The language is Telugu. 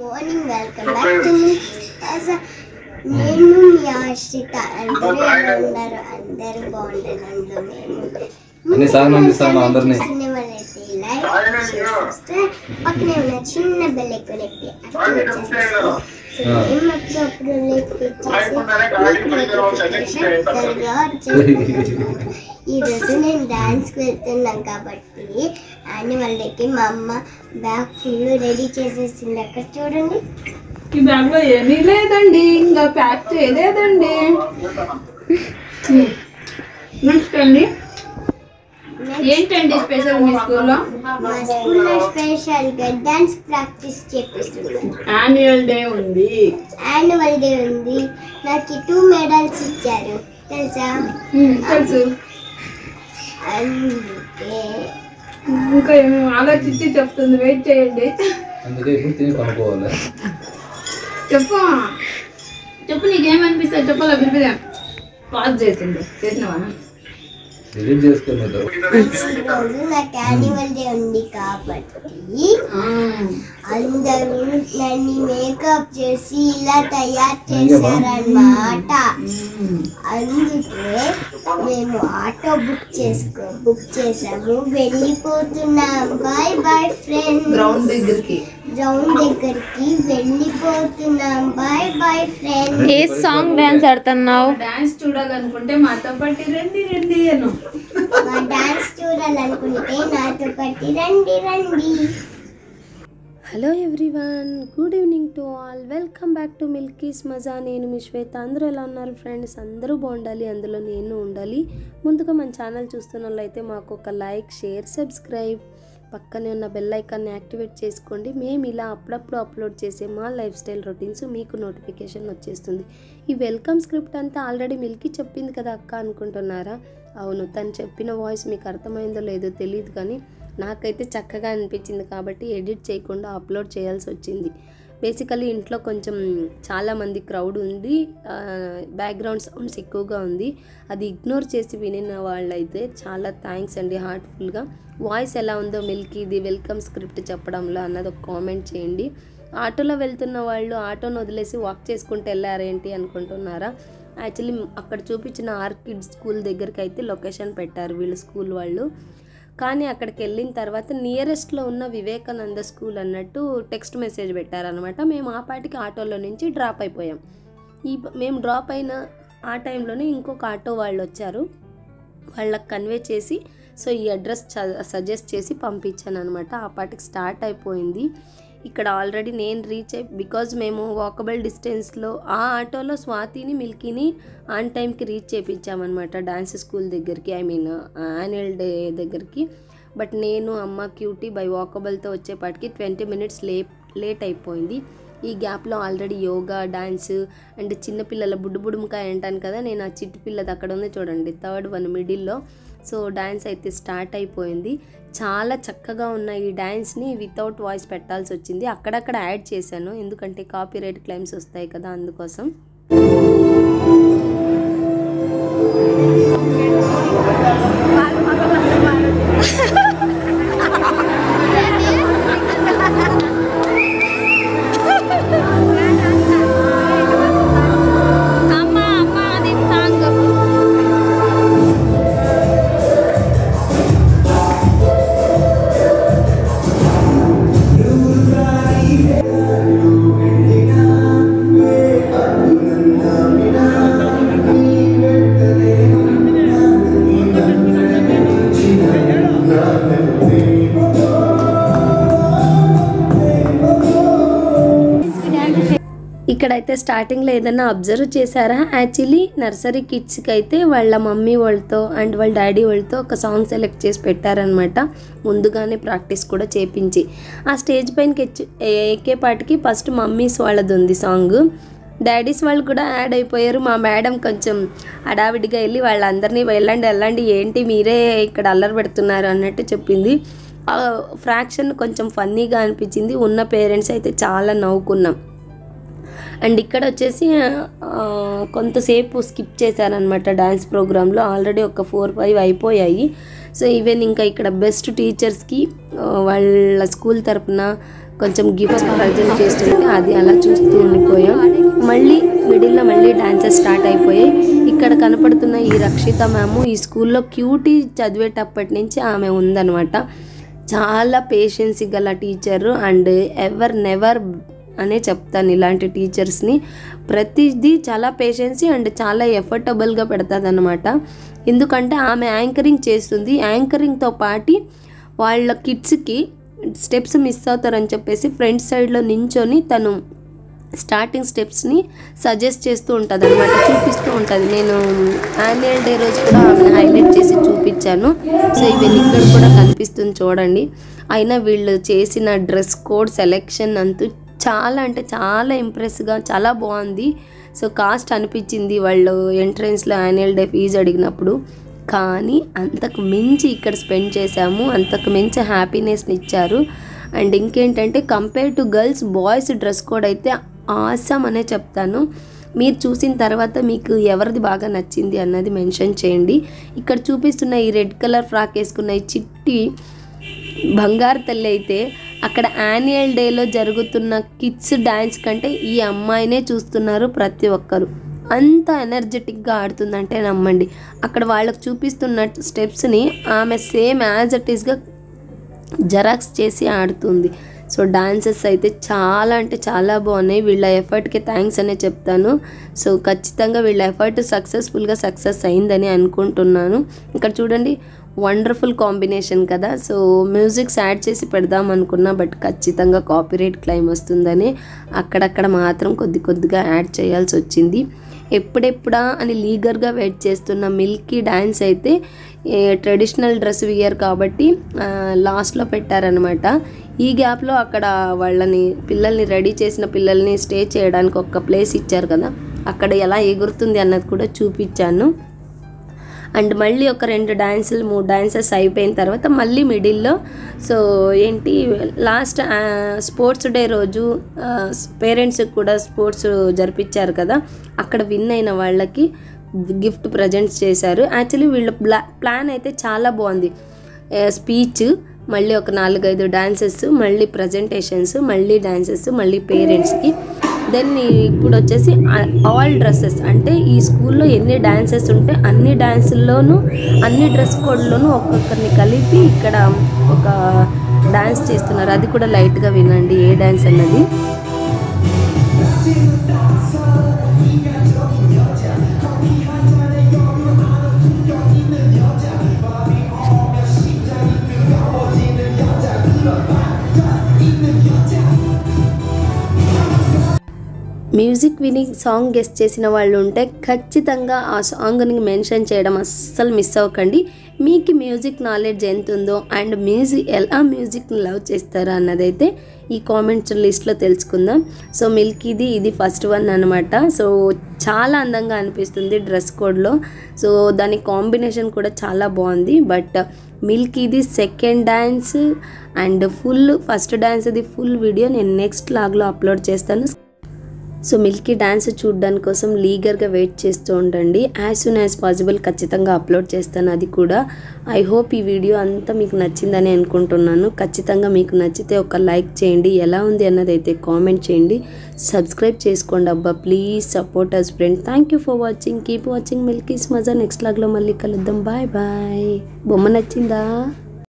Morning welcome back to me నేను మీ ఆశ్రిత. అందరూ ఎలా ఉన్నారు? అందరూ బాగుంటారు. అందులో పక్కనే ఉన్న చిన్న బెల్ ఎక్కువ ఈరోజు నేను డాన్స్కి వెళ్తున్నాను కాబట్టి యాన్యువల్ డేకి మా అమ్మ బ్యాగ్ ఫుల్ రెడీ చేసేసింది. అక్కడ చూడండి, ఈ బ్యాగ్ లో ఏమీ లేదండి, ఇంకా ప్యాక్ చేయలేదండి. నెక్స్ట్ అండి ఏంటండి స్పెషల్ మీ స్కూల్లో? మా స్కూల్లో స్పెషల్ గా డాన్స్ ప్రాక్టీస్ చేపిస్తున్నారు. యాన్యువల్ డే ఉంది. యాన్యువల్ డే ఉంది. నాకు 2 మెడల్స్ ఇచ్చారు, తెలుసా? తెలుసు. అందుకే ఇంకా ఏమో ఆలోచించి చెప్తుంది, వెయిట్ చేయండి. చెప్పు చెప్పు, నీకేమనిపిస్తుంది చెప్పాలా? బిల్బిదా పాస్ చేసినవా? రోజు నాకు యాన్యువల్ డే ఉంది కాబట్టి అందరూ నన్ను మేకప్ చేసి ఇలా తయారు చేశారన్నమాట. అందుకే మేము ఆటో బుక్ చేసాము, వెళ్ళిపోతున్నాం. Bye bye friends. గ్రౌండ్ దగ్గరికి వెళ్ళిపోతున్నాం. Bye bye friends. ఏ సాంగ్ డాన్స్ ఆడుతున్నావు? డాన్స్ చూడాలనుకుంటే మాతో పాటు రండి రండి అను. డాన్స్ చూడాలనుకుంటే నాతో పాటు రండి రండి. Hello everyone, good evening to all. Welcome back to Milky's మజా. నేను మీ శ్వేత. అందరూ ఎలా ఉన్నారు ఫ్రెండ్స్? అందరూ బాగుండాలి, అందులో నేను ఉండాలి. ముందుగా మన ఛానల్ చూస్తున్న వాళ్ళైతే మాకు ఒక లైక్, షేర్, సబ్స్క్రైబ్, పక్కనే ఉన్న బెల్ ఐకాన్ని యాక్టివేట్ చేసుకోండి. మేము ఇలా అప్పుడప్పుడు అప్లోడ్ చేసే మా లైఫ్ స్టైల్ రొటీన్స్ మీకు నోటిఫికేషన్ వచ్చేస్తుంది. ఈ వెల్కమ్ స్క్రిప్ట్ అంతా ఆల్రెడీ మిల్కీ చెప్పింది కదా అక్క అనుకుంటున్నారా? అవును, తను చెప్పిన వాయిస్ మీకు అర్థమైందో లేదో తెలియదు, కానీ నాకైతే చక్కగా అనిపించింది కాబట్టి ఎడిట్ చేయకుండా అప్లోడ్ చేయాల్సి వచ్చింది. బేసికలీ ఇంట్లో కొంచెం చాలామంది క్రౌడ్ ఉంది, బ్యాక్గ్రౌండ్ సౌండ్స్ ఎక్కువగా ఉంది. అది ఇగ్నోర్ చేసి వినిన వాళ్ళైతే చాలా థ్యాంక్స్ అండి హార్ట్ఫుల్గా. వాయిస్ ఎలా ఉందో మిల్కీది వెల్కమ్ స్క్రిప్ట్ చెప్పడంలో అన్నది ఒక కామెంట్ చేయండి. ఆటోలో వెళ్తున్న వాళ్ళు ఆటోను వదిలేసి వాక్ చేసుకుంటూ వెళ్ళారేంటి అనుకుంటున్నారా? యాక్చువల్లీ అక్కడ చూపించిన ఆర్కిడ్ స్కూల్ దగ్గరికి అయితే లొకేషన్ పెట్టారు వీళ్ళు స్కూల్ వాళ్ళు, కానీ అక్కడికి వెళ్ళిన తర్వాత నియరెస్ట్లో ఉన్న వివేకానంద స్కూల్ అన్నట్టు టెక్స్ట్ మెసేజ్ పెట్టారనమాట. మేము ఆ పాటికి ఆటోలో నుంచి డ్రాప్ అయిపోయాం. మేము డ్రాప్ అయిన ఆ టైంలోనే ఇంకొక ఆటో వాళ్ళు వచ్చారు, వాళ్ళకి కన్వే చేసి సో ఈ అడ్రస్ సజెస్ట్ చేసి పంపించాను అనమాట. ఆ పాటికి స్టార్ట్ అయిపోయింది. ఇక్కడ ఆల్రెడీ నేను రీచ్ బికాజ్ మేము వాకబుల్ డిస్టెన్స్లో ఆ ఆటోలో స్వాతిని, మిల్కీని ఆన్ టైంకి రీచ్ చేయించామన్నమాట డాన్స్ స్కూల్ దగ్గరికి, యాన్యువల్ డే దగ్గరికి. బట్ నేను, అమ్మ, క్యూటీ బై వాకబుల్తో వచ్చేపాటికి 20 minutes లేట్ అయిపోయింది. ఈ గ్యాప్లో ఆల్రెడీ యోగా, డాన్స్ అండ్ చిన్నపిల్లల బుడ్డుముకాయ అంటాను కదా, నేను ఆ చిట్టి పిల్లది అక్కడ ఉంది చూడండి, 3rd one మిడిల్లో. సో డాన్స్ అయితే స్టార్ట్ అయిపోయింది. చాలా చక్కగా ఉన్న ఈ డాన్స్ని వితౌట్ వాయిస్ పెట్టాల్సి వచ్చింది. అక్కడక్కడ యాడ్ చేశాను ఎందుకంటే కాపీరైట్ క్లెయిమ్స్ వస్తాయి కదా, అందుకోసం. ఇక్కడైతే స్టార్టింగ్లో ఏదైనా అబ్జర్వ్ చేశారా? యాక్చువల్లీ నర్సరీ కిడ్స్కి అయితే వాళ్ళ మమ్మీ వాళ్ళతో అండ్ వాళ్ళ డాడీ వాళ్ళతో ఒక సాంగ్ సెలెక్ట్ చేసి పెట్టారనమాట, ముందుగానే ప్రాక్టీస్ కూడా చేపించి. ఆ స్టేజ్ పైనకి ఎక్కేపాటికి ఫస్ట్ మమ్మీస్ వాళ్ళది ఉంది సాంగ్, డాడీస్ వాళ్ళు కూడా యాడ్ అయిపోయారు. మా మేడం కొంచెం హడావిడిగా వెళ్ళి వాళ్ళందరినీ వెళ్ళండి ఏంటి మీరే ఇక్కడ అల్లరి పెడుతున్నారు అన్నట్టు చెప్పింది. ఫ్రాక్షన్ కొంచెం ఫన్నీగా అనిపించింది. ఉన్న పేరెంట్స్ అయితే చాలా నవ్వుకున్నాం. అండ్ ఇక్కడ వచ్చేసి కొంతసేపు స్కిప్ చేశారనమాట డాన్స్ ప్రోగ్రాంలో. ఆల్రెడీ ఒక 4-5 అయిపోయాయి. సో ఈవెన్ ఇంకా ఇక్కడ బెస్ట్ టీచర్స్కి వాళ్ళ స్కూల్ తరపున కొంచెం గిఫ్ట్స్ ప్రజెంట్ చేస్తుంటే అది అలా చూస్తూ ఉండిపోయాం. మళ్ళీ మిడిల్లో మళ్ళీ డాన్సెస్ స్టార్ట్ అయిపోయాయి. ఇక్కడ కనపడుతున్న ఈ రక్షిత మ్యామ్ ఈ స్కూల్లో క్యూటీ చదివేటప్పటి నుంచి ఆమె ఉందన్నమాట. చాలా పేషెన్స్ గల టీచరు అండ్ నెవర్ అనే చెప్తాను ఇలాంటి టీచర్స్ని. ప్రతిదీ చాలా పేషెన్సీ అండ్ చాలా ఎఫర్టబుల్గా పెడతాది అనమాట. ఎందుకంటే ఆమె యాంకరింగ్ చేస్తుంది. యాంకరింగ్తో పాటు వాళ్ళ కిడ్స్కి స్టెప్స్ మిస్ అవుతారని చెప్పేసి ఫ్రంట్ సైడ్లో నించొని తను స్టార్టింగ్ స్టెప్స్ని సజెస్ట్ చేస్తూ ఉంటుంది అనమాట, చూపిస్తూ ఉంటుంది. నేను యాన్యువల్ డే రోజు కూడా ఆమెను హైలైట్ చేసి చూపించాను. సో ఇవన్నీ ఇక్కడ కూడా కనిపిస్తుంది చూడండి. అయినా వీళ్ళు చేసిన డ్రెస్ కోడ్ సెలెక్షన్ అంటూ చాలా అంటే చాలా ఇంప్రెస్గా చాలా బాగుంది. సో కాస్ట్ అనిపించింది వాళ్ళు ఎంట్రన్స్లో యాన్యువల్ డే ఫీజు అడిగినప్పుడు. కానీ అంతకు మించి ఇక్కడ స్పెండ్ చేశాము, అంతకు మించి హ్యాపీనెస్ని ఇచ్చారు. అండ్ ఇంకేంటంటే compare to girls boys dress code అయితే ఆసమ్ అనే చెప్తాను. మీరు చూసిన తర్వాత మీకు ఎవరిది బాగా నచ్చింది అన్నది మెన్షన్ చేయండి. ఇక్కడ చూపిస్తున్న ఈ రెడ్ కలర్ ఫ్రాక్ వేసుకున్న ఈ చిట్టి బంగారు తల్లి అయితే అక్కడ యాన్యువల్ డేలో జరుగుతున్న కిడ్స్ డ్యాన్స్ కంటే ఈ అమ్మాయినే చూస్తున్నారు ప్రతి ఒక్కరు. అంత ఎనర్జెటిక్గా ఆడుతుందంటే నమ్మండి. అక్కడ వాళ్ళకు చూపిస్తున్న స్టెప్స్ని ఆమె సేమ్ యాజ్ ఇట్ ఈస్గా జెరాక్స్ చేసి ఆడుతుంది. సో డాన్సెస్ అయితే చాలా అంటే చాలా బాగున్నాయి. వీళ్ళ ఎఫర్ట్కి థ్యాంక్స్ అనే చెప్తాను. సో ఖచ్చితంగా వీళ్ళ ఎఫర్ట్ సక్సెస్ అయిందని అనుకుంటున్నాను. ఇక్కడ చూడండి వండర్ఫుల్ కాంబినేషన్ కదా. సో మ్యూజిక్స్ యాడ్ చేసి పెడదాం అనుకున్నా, బట్ ఖచ్చితంగా కాపీరైట్ క్లెయిమ్ వస్తుందని అక్కడక్కడ మాత్రం కొద్దిగా యాడ్ చేయాల్సి వచ్చింది. ఎప్పుడెప్పుడా అని లీగర్గా వెయిట్ చేస్తున్న మిల్కీ డ్యాన్స్ అయితే ట్రెడిషనల్ డ్రెస్ వియర్ కాబట్టి లాస్ట్లో పెట్టారనమాట. ఈ గ్యాప్లో అక్కడ పిల్లల్ని రెడీ చేసిన పిల్లల్ని స్టే చేయడానికి ఒక ప్లేస్ ఇచ్చారు కదా, అక్కడ ఎలా ఎగురుతుంది అన్నది కూడా చూపించాను. అండ్ మళ్ళీ ఒక 2 డాన్సులు 3 డాన్సెస్ అయిపోయిన తర్వాత మళ్ళీ మిడిల్లో సో ఏంటి లాస్ట్ స్పోర్ట్స్ డే రోజు పేరెంట్స్కి కూడా స్పోర్ట్స్ జరిపించారు కదా, అక్కడ విన్ అయిన వాళ్ళకి గిఫ్ట్ ప్రజెంట్స్ చేశారు. యాక్చువల్లీ వీళ్ళ ప్లాన్ అయితే చాలా బాగుంది. స్పీచ్, మళ్ళీ ఒక 4-5 డాన్సెస్, మళ్ళీ ప్రజెంటేషన్స్, మళ్ళీ డాన్సెస్, మళ్ళీ పేరెంట్స్కి. దెన్ ఇప్పుడు వచ్చేసి ఆల్ డ్రెస్సెస్, అంటే ఈ స్కూల్లో ఎన్ని డాన్సెస్ ఉంటే అన్ని డాన్సుల్లోనూ అన్ని డ్రెస్ కోడ్లోనూ ఒక్కొక్కరిని కలిపి ఇక్కడ ఒక డాన్స్ చేస్తున్నారు. అది కూడా లైట్గా వినండి ఏ డాన్స్ అన్నది. మ్యూజిక్ విని సాంగ్ గెస్ట్ చేసిన వాళ్ళు ఉంటే ఖచ్చితంగా ఆ సాంగ్ని మెన్షన్ చేయడం అస్సలు మిస్ అవ్వకండి. మీకు మ్యూజిక్ నాలెడ్జ్ ఎంత ఉందో అండ్ ఎలా మ్యూజిక్ని లవ్ చేస్తారా అన్నదైతే ఈ కామెంట్స్ లిస్ట్లో తెలుసుకుందాం. సో మిల్కీది ఇది ఫస్ట్ వన్ అనమాట. సో చాలా అందంగా అనిపిస్తుంది డ్రెస్ కోడ్లో. సో దాని కాంబినేషన్ కూడా చాలా బాగుంది. బట్ మిల్కీది సెకండ్ డ్యాన్స్ అండ్ ఫస్ట్ డ్యాన్స్ది ఫుల్ వీడియో నేను నెక్స్ట్ లాగ్లో అప్లోడ్ చేస్తాను. సో మిల్కీ డ్యాన్స్ చూడడానికి కోసం లీగర్గా వెయిట్ చేస్తూ ఉండండి. యాజ్ సూన్ యాజ్ పాసిబుల్ ఖచ్చితంగా అప్లోడ్ చేస్తాను అది కూడా. ఐ హోప్ ఈ వీడియో అంతా మీకు నచ్చిందని అనుకుంటున్నాను. ఖచ్చితంగా మీకు నచ్చితే ఒక లైక్ చేయండి, ఎలా ఉంది అన్నది అయితే కామెంట్ చేయండి, సబ్స్క్రైబ్ చేసుకోండి అబ్బా please support us friend. Thank you for watching, keep watching Milky's మజా. నెక్స్ట్ లాగ్లో మళ్ళీ కలుద్దాం. Bye bye. బొమ్మ నచ్చిందా?